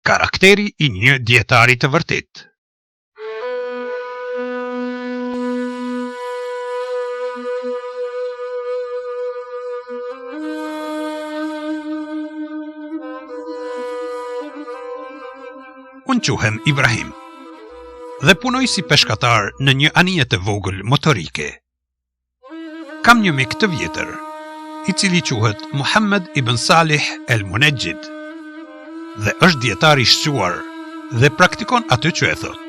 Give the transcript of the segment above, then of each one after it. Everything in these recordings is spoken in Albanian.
Karakteri I një dietari të vërtet. Unë quhem Ibrahim dhe punoj si peshkatar në një anije të vogël motorike. Kam një mik të vjetër, I cili quhet Muhammed ibn Salih el Munejjid, dhe është dietar I shquar dhe praktikon atë që e thot.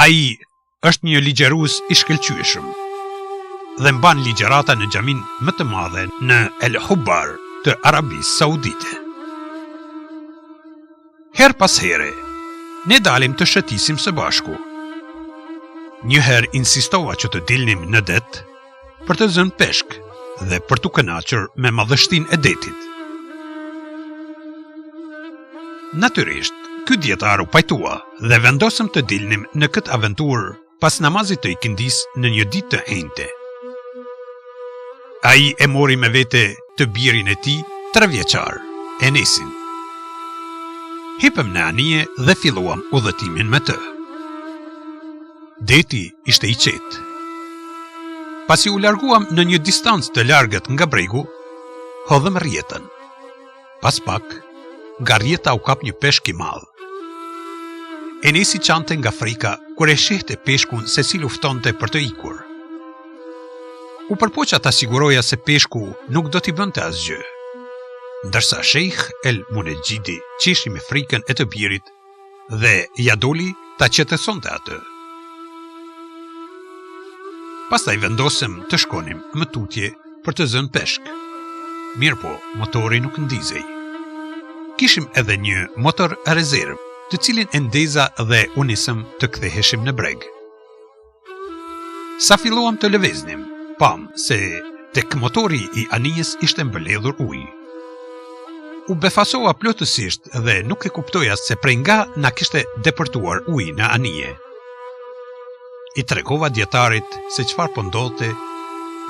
Ai është një ligjerues I shkëlqyeshëm dhe mban ligjerata në xhamin më të madhe në El Hubbar të Arabisë Saudite. Her pas here, ne dalim të shëtisim së bashku. Njëherë insistova që të dilnim në det për të zënë peshk dhe për të kënaqur me madhështinë e detit. Natyrisht, ky dietar u pajtua dhe vendosëm të dilnim në këtë aventurë pas namazit të ikindis në një ditë të enjte. Ai e mori me vete të birin e tij 3 vjeçar, Enesin. Hipëm në anije dhe filluam udhëtimin me të. Deti ishte I qetë. Pasi u larguam në një distancë të largët nga bregu, hodhëm rjetën. Pas pak, nga rjeta u kap një peshk I madh. Enesi qante nga frika kur e shihte peshkun se si luftonte për të ikur. U përpoqa ta siguroja se peshku nuk do t'i bënte asgjë, ndërsa Sheikh el Munejjidi qeshi me frikën e të birit dhe ja doli ta qetësonte atë. Pastaj vendosëm të shkonim më tutje për të zënë peshk. Mirëpo, motori nuk ndizej. Kishim edhe një motor rezervë, të cilin e ndeza dhe u nisëm të ktheheshim në breg. Sa filluam të lëveznim, pam se tek motori I anijes ishte mbledhur ujë. U befasova plotësisht dhe nuk e kuptoja se prej nga na kishte depërtuar ujë në anije. I tregova dietarit se çfarë po ndodhte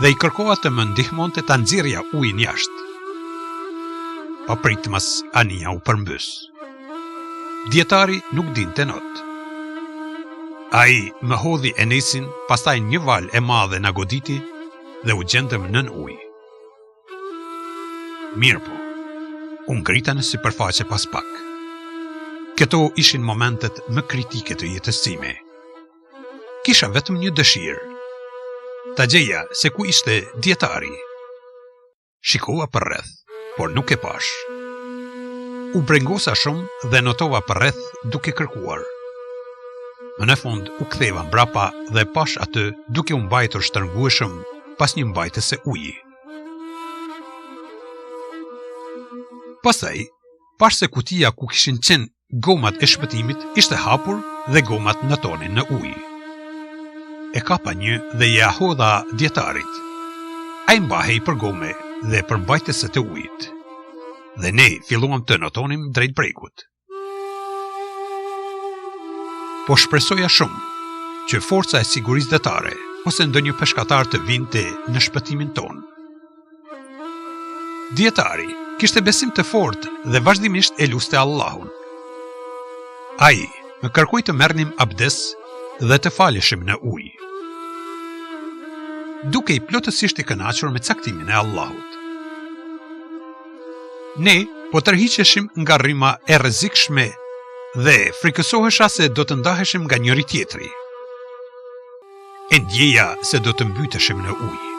dhe I kërkova të më ndihmonte ta nxjerrja ujin jashtë. Pa pritmas anija u përmbys. Dietari nuk dinte not. Ai më hodhi Enesin, pastaj një val e madhe na goditi dhe u gjendëm nën ujë. Mirëpo, u ngrita në sipërfaqe pas pak. Këto ishin momentet më kritike të jetës time. Kisha vetëm një dëshirë, ta gjeja se ku ishte dietari. Shikova përreth, por nuk e pash. U brengosa shumë dhe notova përreth duke kërkuar. Më në fund u ktheva mbrapa dhe pash atë duke u mbajtur shtrëngueshëm pas një mbajtëse uji. Pastaj, pash se kutia ku kishin qenë gomat e shpëtimit ishte hapur dhe gomat natonin në ujë. E kapa një dhe ja hodha dietarit. Ai mbahej për gome dhe për mbajtëset e ujit. Dhe ne filluam të notonim drejt bregut. Po shpresoja shumë që forca e sigurisë detare ose ndonjë peshkatar të vinte në shpëtimin ton. Dietari kishte besim të fortë dhe vazhdimisht e luste Allahun. Ai më kërkoi të merrnim abdes dhe të faleshim në ujë. Duke I plotësisht I kënaqur me caktimin e Allahut. Ne po tërhiqeshim nga rryma e rrezikshme dhe frikësohesha se do të ndaheshim nga njëri tjetri. E ndjeja se do të mbyteshim në ujë.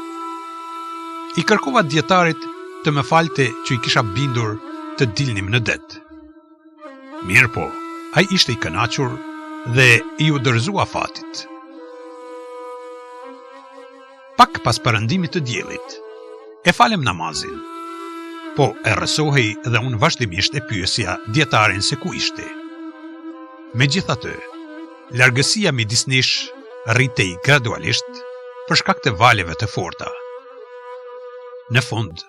I kërkova dietarit të më falte që I kisha bindur të dilnim në det. Mirëpo, ai ishte I kënaqur dhe I u dorëzua fatit. Pak pas perëndimit të diellit, e falem namazin, po e rrësohej dhe unë vazhdimisht e pyesja dietarin se ku ishte. Megjithatë, largësia midis nesh rritej gradualisht për shkak të valeve të forta. Në fund,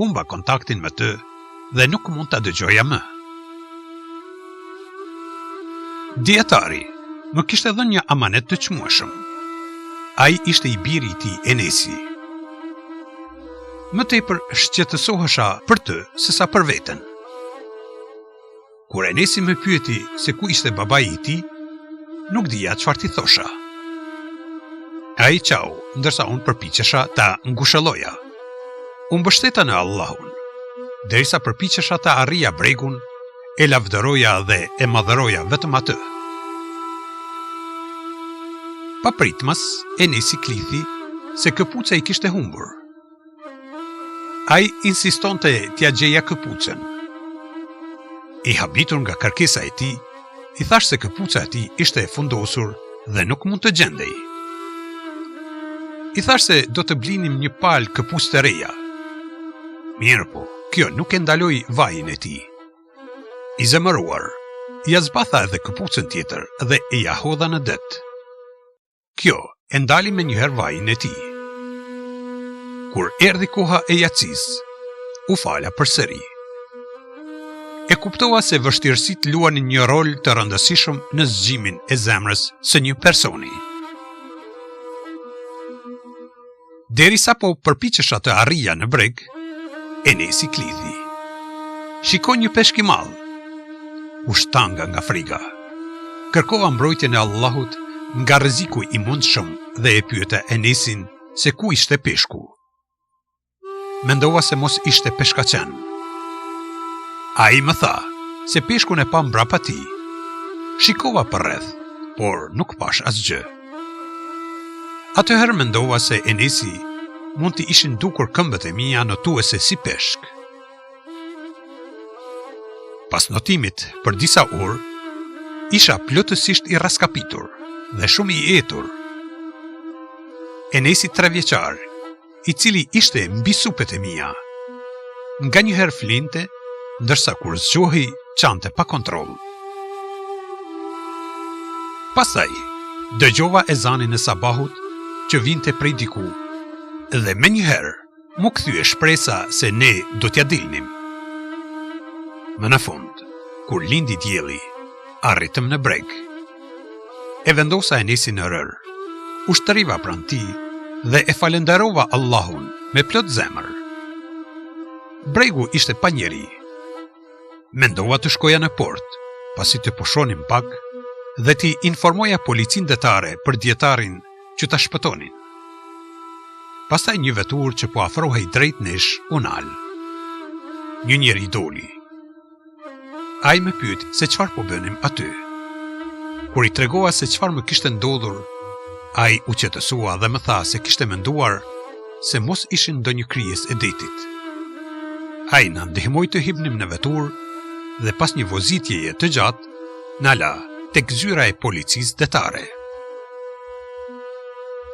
humba kontaktin me të dhe nuk mund ta dëgjoja më. Dietari më kishte dhënë një amanet të çmueshëm. Ai ishte I biri I tij Enesi. Më tepër shqetësohesha për të sesa për veten. Kur Enesi më pyeti se ku ishte babai i tij, nuk dija çfarë t'i thosha. Ai qau, ndërsa unë përpiqesha ta ngushëlloja. Unë mbështeta në Allahun, derisa përpiqesha ta arrija bregun, e lavdëroja dhe e madhëroja vetëm atë. Pa pritmas, Enesi klithi se këpuca i kishte humbur. Ai insistonte t'ja gjeja këpucën. I habitur nga kërkesa e tij, i thash se këpuca e tij ishte fundosur dhe nuk mund të gjendej. I thash se do të blinim një palë këpucë të reja. Mirë po, kjo nuk e ndaloi vajin e tij. I zemëruar, ja zbatha edhe këpucën tjetër dhe e ja hodha në det. Kjo e ndali me njëherë vajin e tij. Kur erdhi koha e jacis, u fala përsëri. E kuptova se vështirësit luanin një rol të rëndësishëm në zgjimin e zemrës së një personi. Derisa po përpiqesha të arrija në breg, Enesi klithi. Shikoj një peshk i madh. U shtanga nga frika. Kërkova mbrojtjen e Allahut nga rreziku i mundshëm dhe e pyeta Enesin se ku ishte peshku. Mendova se mos ishte peshkaqen. Ai më tha se peshkun e pa mbrapa tij. Shikova përreth, por nuk pash asgjë. Atëherë mendova se Enesi mund t'i ishin dukur këmbët e mia notuese si peshk. Pas notimit për disa orë, isha plotësisht i raskapitur dhe shumë i etur. Enesi 3 vjeçar, i cili ishte mbi supet e mia, nga njëherë flinte, ndërsa kur zgjohej çante pa kontroll. Pastaj, dëgjova ezanin e sabahut që vinte prej diku, dhe me njëherë mu kthye shpresa se ne do t'ja dilnim. Më në fund, kur lindi dielli, arritëm në breg. E vendosa Enesin në rër, ushtëriva pranë tij dhe e falenderova Allahun me plot zemër. Bregu ishte pa njeri. Mendova të shkoja në port, pasi të pushonim pak, dhe t'i informoja policin detare për djetarin që ta shpëtonin. Pastaj një vetur që po afrohej drejt nesh u nal. Një njeri doli. Ai më pyet se çfarë po bënim aty. Kur i tregova se çfarë më kishte ndodhur, ai u qetësua dhe më tha se kishte menduar se mos ishin ndonjë krijes e detit. Ai na ndihmoi të hipnim në vetur dhe pas një vozitjeje të gjatë, na la tek zyra e policisë detare.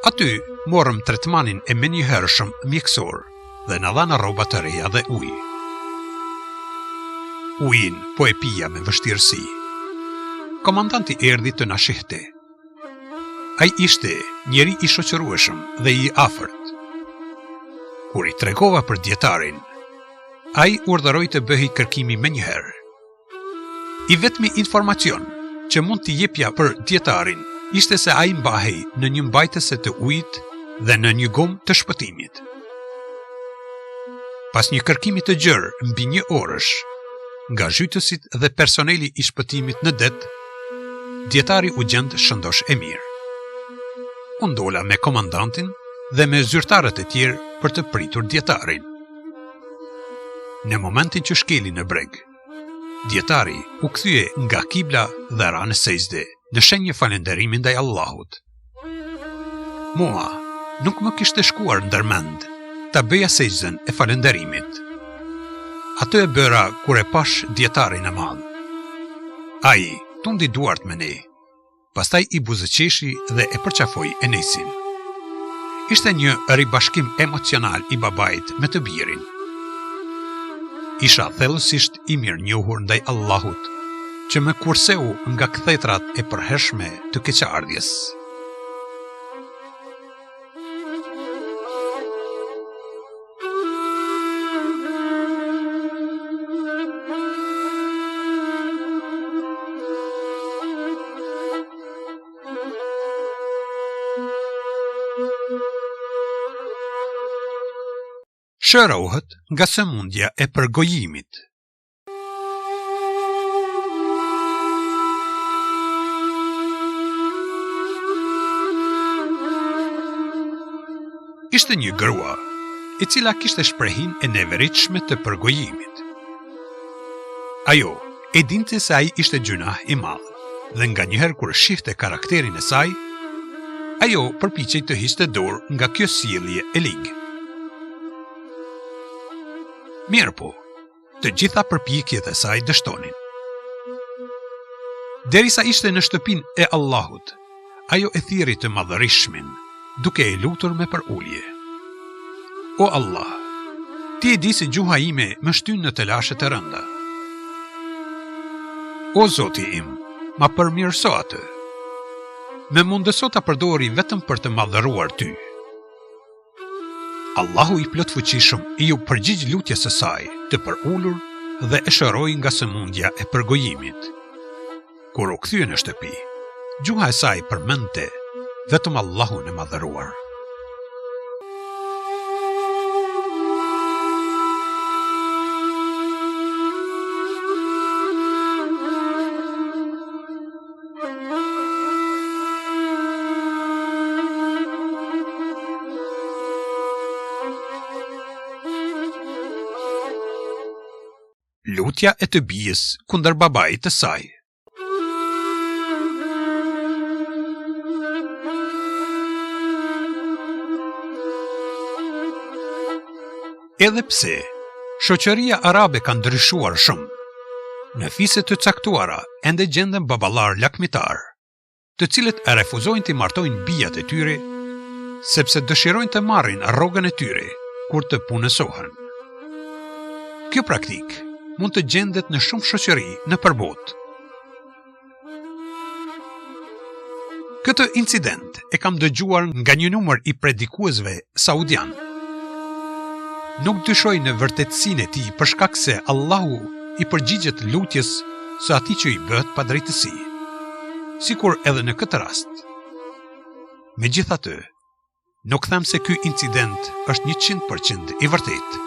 Aty morëm tretmanin e menjëhershëm mjekësor dhe na dhanë rroba të reja dhe ujë. Ujin po e pija me vështirësi. Komandanti erdhi të na shihte. Ai ishte njeri i shoqërueshëm dhe i afërt. Kur i tregova për djetarin, ai urdhëroi të bëhej kërkimi menjëherë. I vetmi informacion që mund t'i jepja për djetarin ishte se ai mbahej në një mbajtëse të ujit dhe në një gomë të shpëtimit. Pas një kërkimi të gjerë mbi 1 orësh, nga zhytësit dhe personeli i shpëtimit në det, djetari u gjend shëndosh e mirë. Unë dola me komandantin dhe me zyrtarët e tjerë për të pritur djetarin. Në momentin që shkeli në breg, djetari u kthye nga kibla dhe ra në sejdë, në shenjë falënderimi ndaj Allahut. Mua nuk më kishte shkuar ndërmend ta bëja sejdën e falënderimit. Atë e bëra kur e pash djetarin e madh. Ai tundi duart me ne, pastaj i buzëqeshi dhe e përqafoi Enesin. Ishte një ribashkim emocional i babait me të birin. Isha thellësisht i mirë njohur ndaj Allahut, që më kurseu nga kthetrat e përhershme të keqardhjes. Shërohet nga sëmundja e përgojimit. Ishte një grua, e cila kishte shprehin e neveritshme të përgojimit. Ajo e dinte se ai ishte gjunah i madh, dhe nga njëherë kur shifte karakterin e saj, ajo përpiqej të hiqte dorë nga kjo sjellje e ligë. Mirë po, të gjitha përpjekjet e saj dështonin. Derisa ishte në shtëpinë e Allahut, ajo e thirri të madhërishmen, duke e lutur me përulje. O Allah, ti e di se gjuha ime më shtyn në telashe të rënda. O Zoti im, ma përmirëso atë. Me mundëso ta përdori vetëm për të madhëruar ty. Allahu i plot fuqishëm i u përgjigj lutjes së saj të përulur dhe e shëroi nga sëmundja e përgojimit. Kur u kthye në shtëpi, gjuha e saj përmendte vetëm Allahun e madhëruar. Lutja e të bijës kundër babait të saj. Edhe pse shoqëria arabe ka ndryshuar shumë, në fise të caktuara ende gjenden baballar lakmitar, të cilët e refuzojnë të martojnë bijat e tyre, sepse dëshirojnë të marrin rrogën e tyre kur të punësohen. Kjo praktik mund të gjendet në shumë shoqëri në përbot. Këtë incident e kam dëgjuar nga një numër i predikuesve saudian. Nuk dyshoj në vërtetësinë e tij për shkak se Allahu i përgjigjet lutjes së atij që i bëhet pa drejtësi, sikur edhe në këtë rast. Megjithatë, nuk them se ky incident është 100% i vërtetë.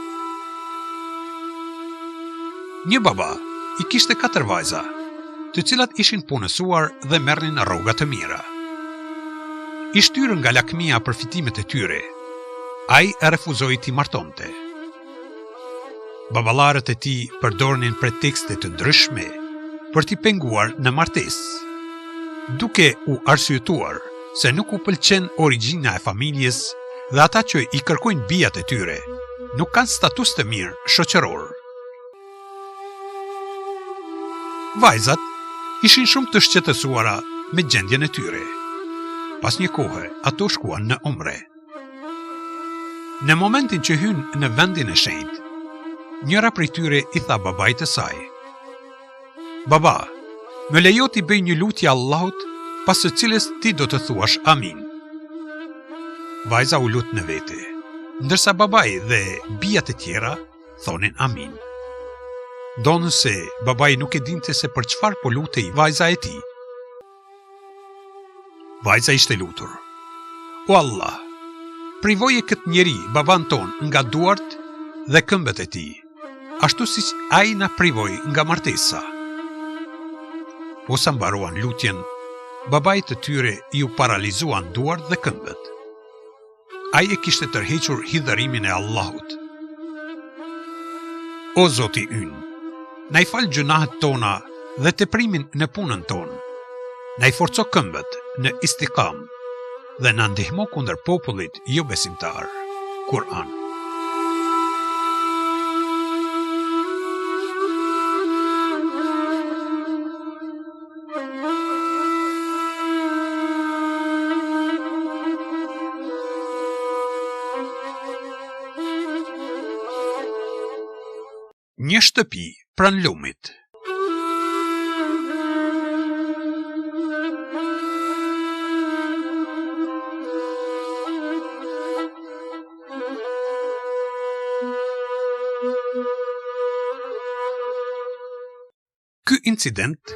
Një baba i kishte 4 vajza, të cilat ishin punësuar dhe merrnin rroga të mira. I shtyrën nga lakmia për fitimet e tyre, ai e refuzoi t'i martonte. Baballarët e tij përdornin pretekste të ndryshme për t'i penguar në martesë, duke u arsyetuar se nuk u pëlqen origjina e familjes dhe ata që i kërkojnë bijat e tyre nuk kanë status të mirë shoqëror. Vajzat ishin shumë të shqetësuara me gjendjen e tyre. Pas një kohe, ato shkuan në umre. Në momentin që hynë në vendin e shenjtë, njëra prej tyre i tha babait të saj: "Baba, më lejo t'i bëj një lutje Allahut, pas së cilës ti do të thuash amin." Vajza u lut në vete, ndërsa babai dhe bijat e tjera thonin amin. Donë se babai nuk e dinte se për çfarë po lutej vajza e tij. Vajza ishte lutur: "O Allah, privoje këtë njeri, baban ton, nga duart dhe këmbët e tij, ashtu siç ai na privoi nga martesa." Po sa mbaruan lutjen, babait të tyre ju paralizuan duart dhe këmbët. Ai e kishte tërhequr hidhërimin e Allahut. O Zoti ynë, na i fal gjunahet tona dhe teprimin në punën tonë. Na i forco këmbët në istiqam dhe na ndihmo kundër popullit jo besimtar. Kur'an. Një shtëpi pranë lumit. Ky incident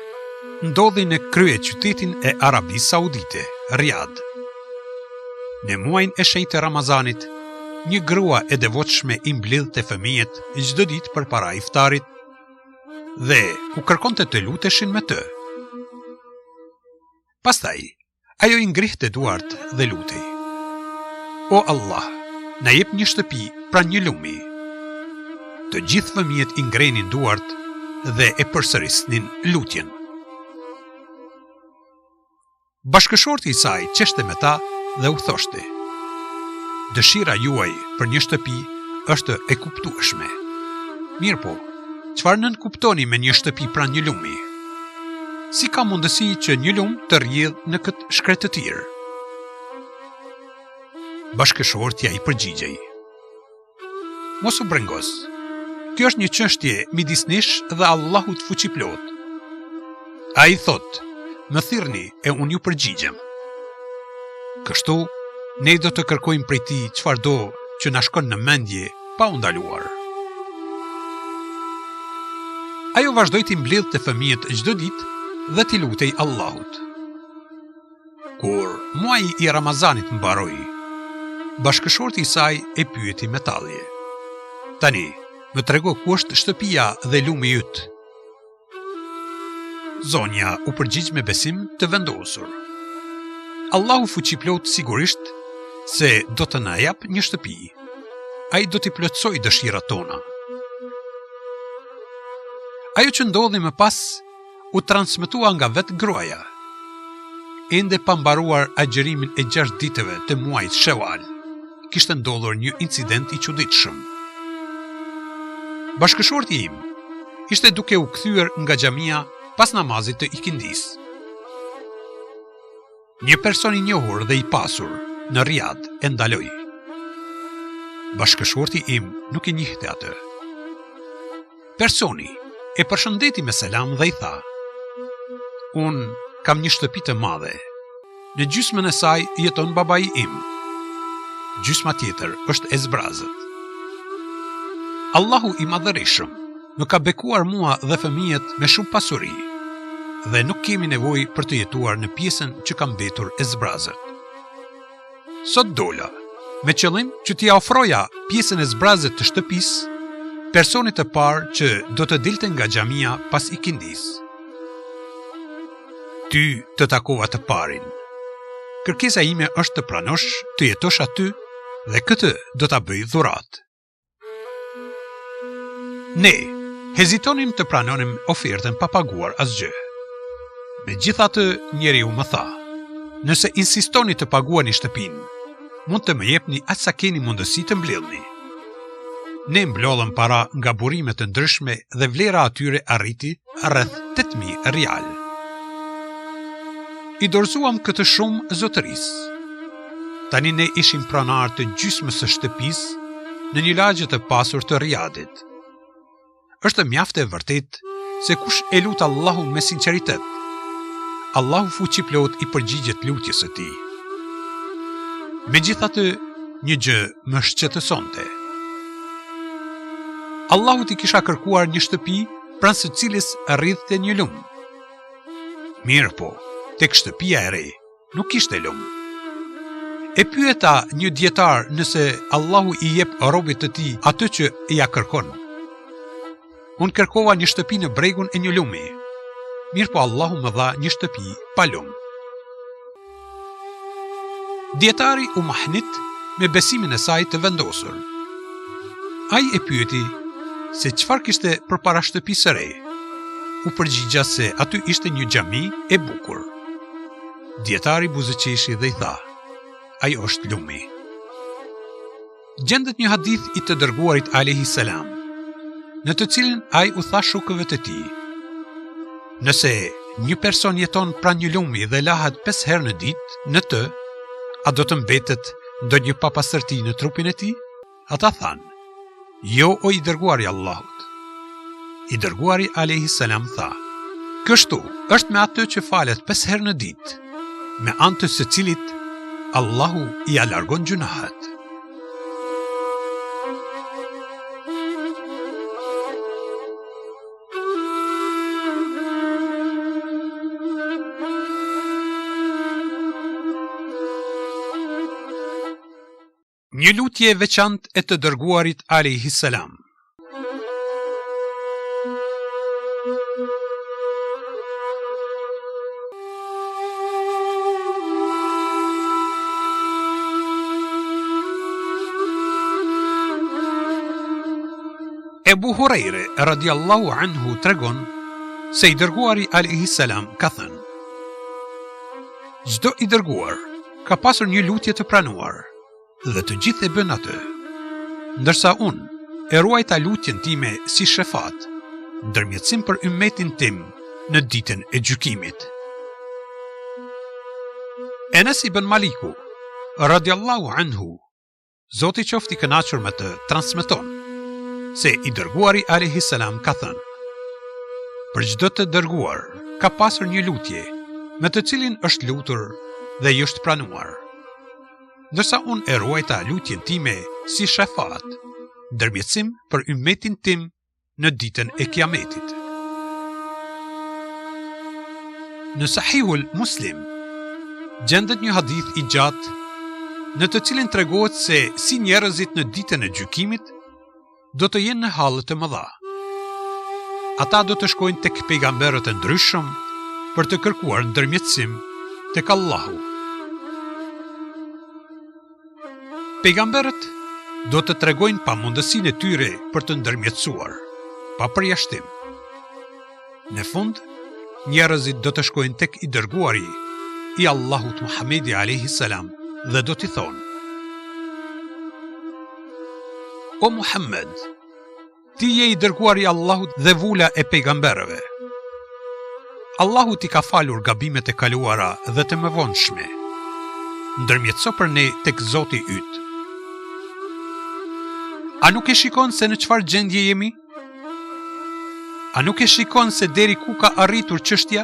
ndodhi në krye qytetin e Arabisë Saudite, Riyadh. Në muajin e shenjtë Ramazanit, një grua e devotshme i mblidhte fëmijët çdo ditë përpara iftarit dhe u kërkonte të luteshin me të. Pastaj, ajo i ngrihte duart dhe lutej: "O Allah, na jep një shtëpi pranë një lumi. Të gjithë fëmijët i ngrenin duart dhe e përsërisnin lutjen. Bashkëshorti i saj qeshte me ta dhe u thoshte: "Dëshira juaj për një shtëpi është e kuptueshme. Mirë po, çfarë nën kuptoni me një shtëpi pranë një lumi? Si ka mundësi që një lum të rrjedh në këtë shkretëtir?" Bashkëshortja i përgjigjej: "Mos u brengos. Kjo është një çështje midis nesh dhe Allahut fuqiplot. Ai thot: më thirrni e unë ju përgjigjem. Kështu, ne do të kërkojmë prej tij çfarëdo që na shkon në mendje pa u ndaluar." Ajo vazhdoi t'i mbledhte fëmijët çdo ditë dhe t'i lutej Allahut. Kur muaji i Ramazanit mbaroi, bashkëshorti i saj e pyeti me tallje: "Tani, më trego ku është shtëpia dhe lumi yt?" Zonja u përgjigj me besim të vendosur: "Allahu fuqiplot sigurisht se do të na jap një shtëpi. Ai do t'i plotësoj dëshirat tona." Ajo që ndodhi më pas u transmetua nga vetë gruaja. Ende pa mbaruar agjërimin e 6 ditëve të muajit Shewal, kishte ndodhur një incident i çuditshëm. Bashkëshorti im ishte duke u kthyer nga xhamia pas namazit të ikindis. Një person i njohur dhe i pasur në Riyadh e ndaloi. Bashkëshorti im nuk e njihte atë. Personi e përshëndeti me selam dhe i tha: "Unë kam një shtëpi të madhe. Në gjysmën e saj jeton babai im. Gjysma tjetër është e zbrazët. Allahu i madhërisëm më ka bekuar mua dhe fëmijët me shumë pasuri dhe nuk kemi nevojë për të jetuar në pjesën që ka mbetur e zbrazët. Sot dola me qëllim që t'i ofroja pjesën e zbrazët të shtëpisë personit të parë që do të dilte nga xhamia pas ikindis. Ty të takova të parin. Kërkesa ime është të pranosh të jetosh aty dhe këtë do ta bëj dhurat." Ne hezitonim të pranonim ofertën pa paguar asgjë. Megjithatë, njeriu më tha: "Nëse insistoni të paguani shtëpinë, mund të më jepni aq sa keni mundësi të mbledhni." Ne mblodhëm para nga burime të ndryshme dhe vlera atyre arriti rreth 8.000 rial. I dorëzuam këtë shumë zotërisë. Tani ne ishim pronar të gjysmës së shtëpisë në një lagje të pasur të Riyadit. Është mjaft e vërtet se kush e lut Allahun me sinqeritet, Allahu fuqiplot i përgjigjet lutjes së tij. Megjithatë, një gjë më shqetësonte. Allahu t'i kisha kërkuar një shtëpi pranë së cilës rridhte një lum. Mirë po, tek shtëpia e re nuk kishte lum. E pyeta një dietar nëse Allahu i jep robit të tij atë që ja kërkon. Unë kërkova një shtëpi në bregun e një lumi. Mirë po Allahu më dha një shtëpi pa lum. Dietari u mahnit me besimin e saj të vendosur. Ai e pyeti se çfarë kishte përpara shtëpisë së re. U përgjigja se aty ishte një xhami e bukur. Dietari buzëqeshi dhe i tha: "Ai është lumi." Gjendet një hadith i të dërguarit alayhi salam, në të cilin ai u tha shokëve të tij: "Nëse një person jeton pranë një lumi dhe lahet 5 herë në ditë në të, a do të mbetet ndonjë papastërti në trupin e tij?" Ata thanë: "Jo, o i dërguari i Allahut." I dërguari alayhi salam tha: "Kështu është me atë që falet 5 herë në ditë, me anë të së cilit Allahu i alargon gjunahet." Një lutje e veçantë e të dërguarit alayhi salam. Ebu Hurajre radiallahu anhu tregon se i dërguari alayhi salam ka thënë: çdo i dërguar ka pasur një lutje të pranuar dhe të gjithë e bën atë, ndërsa unë e ruajta lutjen time si shefat, ndërmjetësim për ummetin tim në ditën e gjykimit. Enes ibn Maliku radiallahu anhu, Zoti qoftë i kënaqur me të, transmeton se i dërguari alayhi salam ka thënë: për çdo të dërguar ka pasur një lutje me të cilin është lutur dhe i është pranuar, ndërsa unë e ruajta lutjen time si shefat, ndërmjetësim për ummetin tim në ditën e Kiametit. Në Sahihul Muslim gjendet një hadith i gjatë në të cilin tregohet se si njerëzit në ditën e gjykimit do të jenë në hallë të mëdha. Ata do të shkojnë tek pejgamberët e ndryshëm për të kërkuar ndërmjetësim tek Allahu. Pejgamberët do të tregojnë pamundësinë e tyre për të ndërmjetësuar, pa përjashtim. Në fund, njerëzit do të shkojnë tek i dërguari i Allahut Muhamedi alayhi salam dhe do t'i thonë: O Muhammed, ti je i dërguari i Allahut dhe vula e pejgamberëve. Allahu ti ka falur gabimet e kaluara dhe të mëvonshme. Ndërmjetëso për ne tek Zoti yt. A nuk e shikon se në çfarë gjendje jemi? A nuk e shikon se deri ku ka arritur çështja?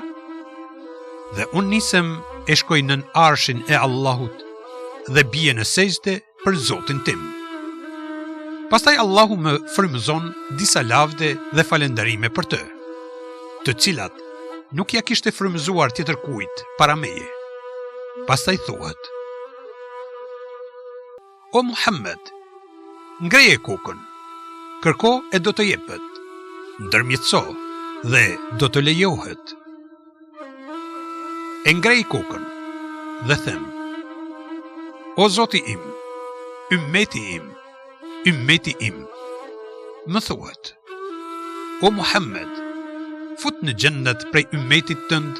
Dhe unë nisem e shkoj nën arshin e Allahut dhe bie në sejdë për Zotin tim. Pastaj Allahu më frymëzon disa lavde dhe falënderime për të, të cilat nuk ja kishte frymëzuar tjetër kujt para meje. Pastaj thuhet: O Muhammed, ngreje kokën, kërko e do të jepet, ndërmjetëso dhe do të lejohet. E ngrej kokën dhe them: O Zoti im, ummeti im, ummeti im. Më thuhet: O Muhammed, fut në xhennet prej ummetit tënd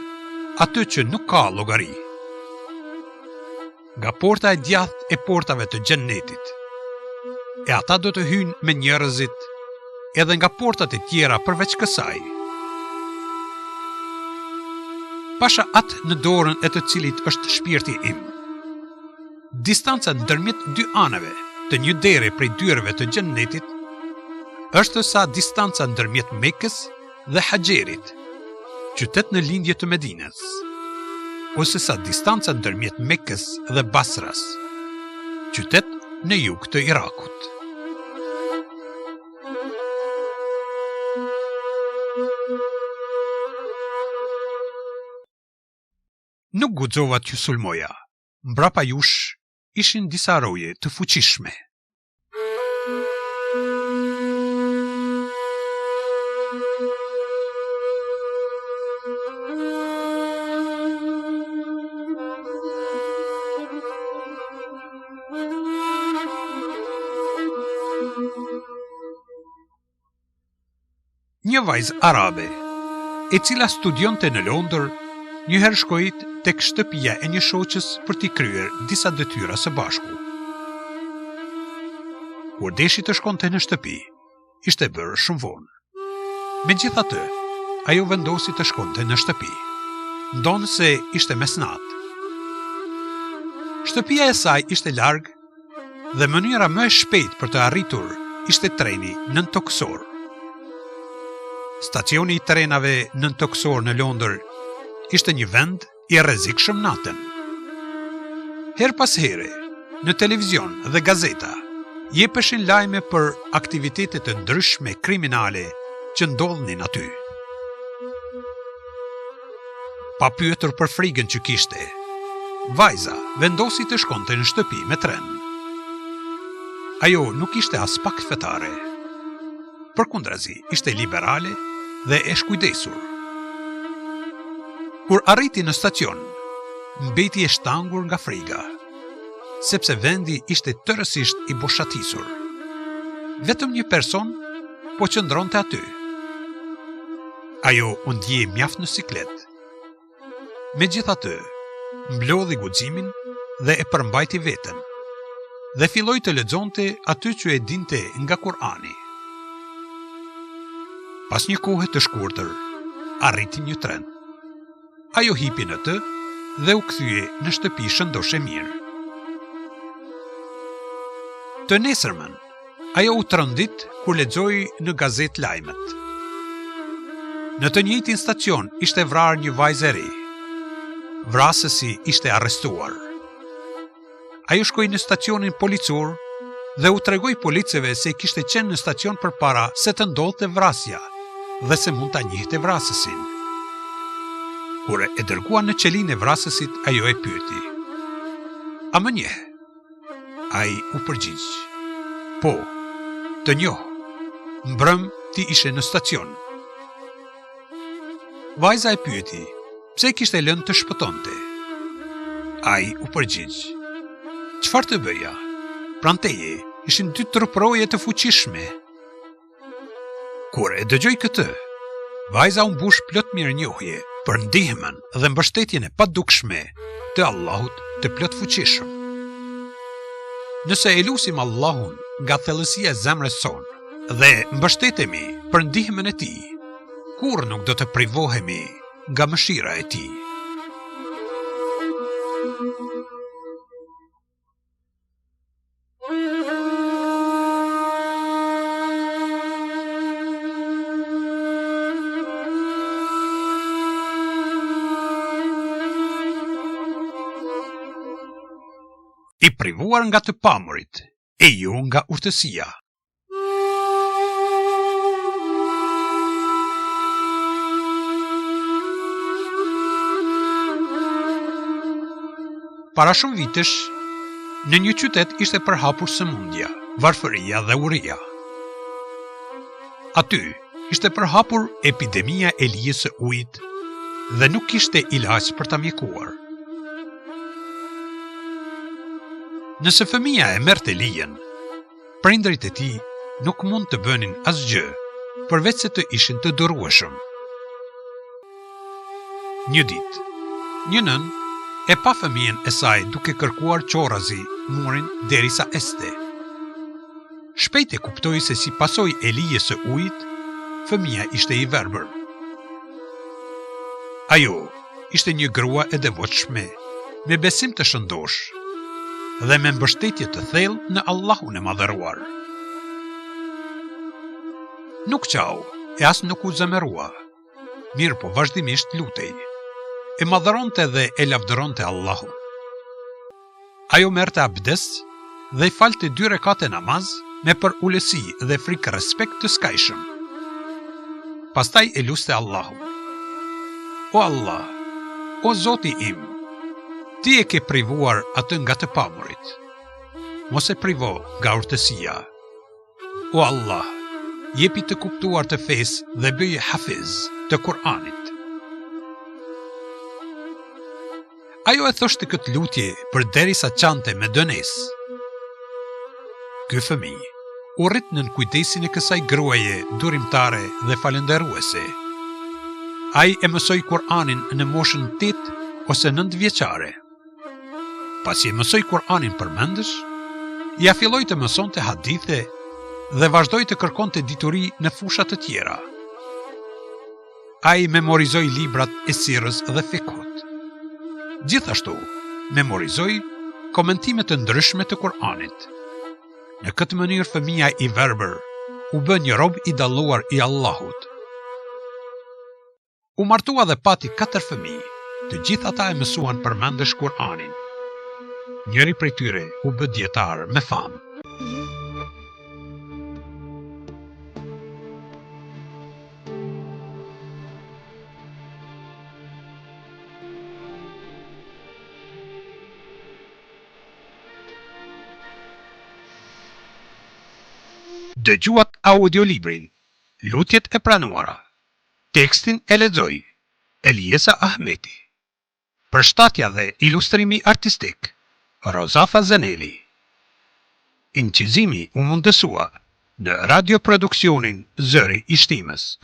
atë që nuk ka llogari. Nga porta e djathtë e portave të xhennetit, e ata do të hyjnë me njerëzit edhe nga portat e tjera përveç kësaj. Pasha atë në dorën e të cilit është shpirti im. Distanca ndërmjet dy anëve të një dere prej dyerve të xhennetit është sa distanca ndërmjet Mekës dhe Haxherit, qytet në lindje të Medinës, ose sa distanca ndërmjet Mekës dhe Basras, qytet në jug të Irakut. Nuk guxova t'ju sulmoja, mbrapa jush ishin disa roje të fuqishme. Një vajzë arabe, e cila studionte në Londër, njëherë shkoi tek shtëpia e një shoqës për t'i kryer disa detyra së bashku. Kur deshi të shkonte në shtëpi, ishte bërë shumë vonë. Megjithatë, ajo vendosi të shkonte në shtëpi, ndonë se ishte mesnat. Shtëpia e saj ishte larg dhe mënyra më e shpejt për të arritur ishte treni nëntoksor. Stacioni i trenave nëntoksor në Londër ishte një vend i rrezikshëm natën. Her pas here, në televizion dhe gazeta, jepeshin lajme për aktivitetet të ndryshme kriminale që ndodhnin aty. Pa pyetur për frigën që kishte, vajza vendosi të shkonte në shtëpi me tren. Ajo nuk ishte as pak fetare. Përkundrazi, ishte liberale dhe e shkujdesur. Kur arriti në stacion, mbeti e shtangur nga friga, sepse vendi ishte tërësisht i boshatisur. Vetëm një person po qëndronte aty. Ajo u ndjej mjaft në siklet. Megjithatë, mblodhi guximin dhe e përmbajti veten, dhe filloi të lexonte aty që e dinte nga Kurani. Pas një kohe të shkurtër, arriti një tren. Ajo hipi në të dhe u kthye në shtëpi shëndoshe mirë. Të nesërmen, ajo u trëndit kur lexoi në gazetë lajmet. Në të njëjtin stacion ishte vrarë një vajzë e re. Vrasësi ishte arrestuar. Ajo shkoi në stacionin policor dhe u tregoi policëve se kishte qenë në stacion përpara se të ndodhte vrasja dhe se mund ta njihte vrasësin. Kur e dërgua në qelinë e vrasësit, ajo e pyeti: "A më njeh?" Ai u përgjigj: "Po, të njoh. Mbrëm ti ishe në stacion." Vajza e pyeti: "Pse kishte lënë të shpëtonte?" Ai u përgjigj: "Çfarë të bëja? Pranteje ishin 2 truproje të fuqishme." Kur e dëgjoi këtë, vajza u mbush plot mirënjohje për ndihmën dhe mbështetjen e padukshme të Allahut të plot fuqishëm. Nëse e lusim Allahun nga thellësia e zemrës sonë dhe mbështetemi për ndihmën e tij, kur nuk do të privohemi nga mëshira e tij. I privuar nga të pamurit, e jo nga urtësia. Para shumë vitesh, në një qytet ishte përhapur sëmundja, varfëria dhe uria. Aty ishte përhapur epidemia e lijes së ujit dhe nuk kishte ilaç për ta mjekuar. Nëse fëmia e merrte lijen, prindërit e tij nuk mund të bënin asgjë, përveç se të ishin të durueshëm. Një ditë, një nën e pa fëmijën e saj duke kërkuar qorrazi murin derisa este. Shpejt e kuptoi se si pasojë e lijes së ujit, fëmia ishte i verbër. Ajo ishte një grua e devotshme, me besim të shëndosh dhe me mbështetje të thellë në Allahun e madhëruar. Nuk qau, e as nuk u zemërua, mirë po vazhdimisht lutej, e madhëronte dhe e lavdëronte Allahun. Ajo merrte abdes dhe i falte 2 rekate namaz me për ulësi dhe frikë respekt të skajshëm. Pastaj e luste Allahun: "O Allah, o Zoti im, ti e ke privuar atë nga të pamurit. Mos e privo nga urtësia. O Allah, jepi të kuptuar të fesë dhe bëje hafiz të Kur'anit." Ajo e thoshte këtë lutje përderisa qante me dënesë. Ky fëmijë u rrit nën kujdesin e kësaj gruaje durimtare dhe falënderuese. Ai e mësoi Kur'anin në moshën 8 ose 9 vjeçare. Pasi e mësoi Kur'anin përmendësh, ja filloi të mësonte hadithe dhe vazhdoi të kërkonte dituri në fusha të tjera. Ai memorizoi librat e sirrës dhe fikut. Gjithashtu, memorizoi komentime të ndryshme të Kur'anit. Në këtë mënyrë fëmia i verbër u bë një rob i dalluar i Allahut. U martua dhe pati 4 fëmijë, të gjithë ata e mësuan përmendësh Kur'anin. Njëri prej tyre u bë dietar me famë. Dëgjuat audiolibrin Lutjet e pranuara. Tekstin e lexoi Eliesa Ahmeti. Përshtatja dhe ilustrimi artistik Rozafa Zaneli. Incizimi u mundësua në radioproduksionin Zëri i Shtimës.